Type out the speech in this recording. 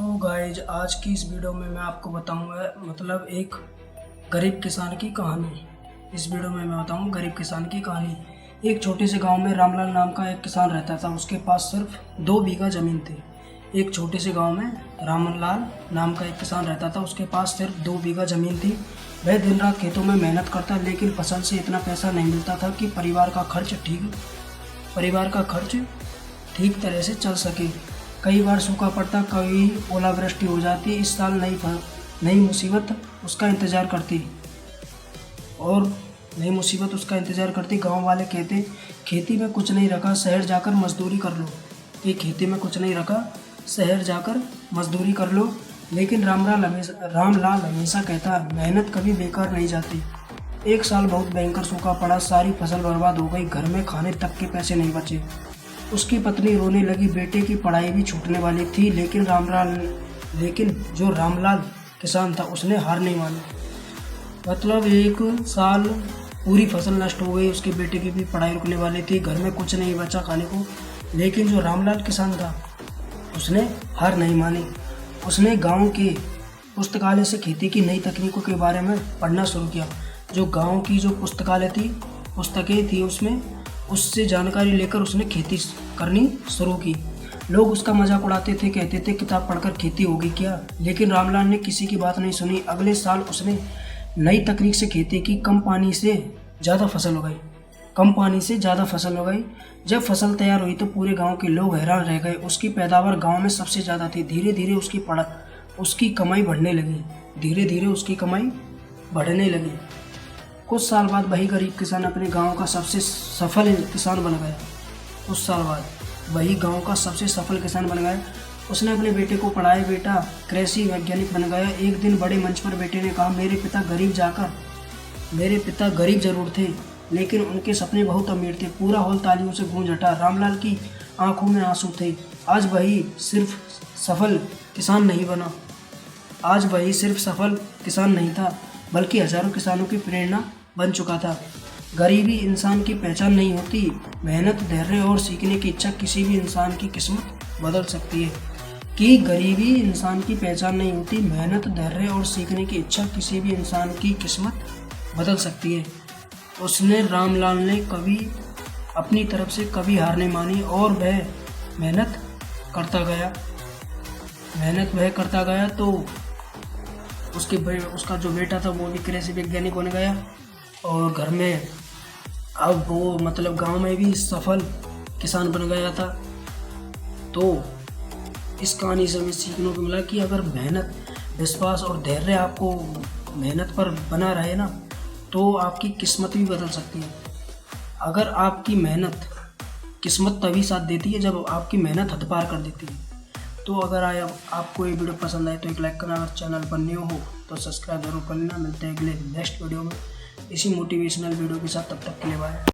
तो गाइज आज की इस वीडियो में मैं आपको बताऊंगा मतलब एक गरीब किसान की कहानी। इस वीडियो में मैं बताऊंगा गरीब किसान की कहानी। एक छोटे से गांव में रामलाल नाम का एक किसान रहता था। उसके पास सिर्फ 2 बीघा ज़मीन थी। एक छोटे से गांव में रामलाल नाम का एक किसान रहता था। उसके पास सिर्फ 2 बीघा ज़मीन थी। वह दिन रात खेतों में मेहनत करता, लेकिन फसल से इतना पैसा नहीं मिलता था कि परिवार का खर्च ठीक तरह से चल सके। कई बार सूखा पड़ता, कभी ओलावृष्टि हो जाती। इस साल नई मुसीबत उसका इंतज़ार करती। गांव वाले कहते, खेती में कुछ नहीं रखा, शहर जाकर मजदूरी कर लो। लेकिन रामलाल हमेशा कहता, मेहनत कभी बेकार नहीं जाती। एक साल बहुत भयंकर सूखा पड़ा, सारी फसल बर्बाद हो गई, घर में खाने तक के पैसे नहीं बचे। उसकी पत्नी रोने लगी, बेटे की पढ़ाई भी छूटने वाली थी। लेकिन जो रामलाल किसान था उसने हार नहीं मानी। मतलब एक साल पूरी फसल नष्ट हो गई, उसके बेटे की भी पढ़ाई रुकने वाली थी, घर में कुछ नहीं बचा खाने को। लेकिन जो रामलाल किसान था उसने हार नहीं मानी। उसने गांव के पुस्तकालय से खेती की नई तकनीकों के बारे में पढ़ना शुरू किया। जो गांव की जो पुस्तकें थी उससे जानकारी लेकर उसने खेती करनी शुरू की। लोग उसका मजाक उड़ाते थे, कहते थे किताब पढ़कर खेती होगी क्या। लेकिन रामलाल ने किसी की बात नहीं सुनी। अगले साल उसने नई तकनीक से खेती की। कम पानी से ज़्यादा फसल हो गई। जब फसल तैयार हुई तो पूरे गांव के लोग हैरान रह गए। उसकी पैदावार गांव में सबसे ज़्यादा थी। धीरे धीरे उसकी कमाई बढ़ने लगी। कुछ साल बाद वही गरीब किसान अपने गांव का सबसे सफल किसान बन गया। उसने अपने बेटे को पढ़ाया, बेटा कृषि वैज्ञानिक बन गया। एक दिन बड़े मंच पर बेटे ने कहा, मेरे पिता गरीब जरूर थे, लेकिन उनके सपने बहुत अमीर थे। पूरा हॉल तालियों से गूंज उठा। रामलाल की आंखों में आंसू थे। आज वही सिर्फ सफल किसान नहीं था, बल्कि हजारों किसानों की प्रेरणा बन चुका था। गरीबी इंसान की पहचान नहीं होती, मेहनत, धैर्य और सीखने की इच्छा किसी भी इंसान की किस्मत बदल सकती है। उसने रामलाल ने अपनी तरफ से कभी हार नहीं मानी और वह मेहनत करता गया। तो उसका जो बेटा था वो भी कृषि वैज्ञानिक बन गया और घर में अब वो मतलब गांव में भी सफल किसान बन गया था। तो इस कहानी से हमें सीखने को मिला कि अगर मेहनत, विश्वास और धैर्य आपको मेहनत पर बना रहे ना, तो आपकी किस्मत भी बदल सकती है। अगर आपकी मेहनत, किस्मत तभी साथ देती है जब आपकी मेहनत हद पार कर देती है। तो अगर आपको ये वीडियो पसंद आए तो एक लाइक करना, अगर चैनल पर न्यू हो तो सब्सक्राइब जरूर कर लेना। मिलते हैं अगले नेक्स्ट वीडियो में इसी मोटिवेशनल वीडियो के साथ। तब तक के लिए बाय।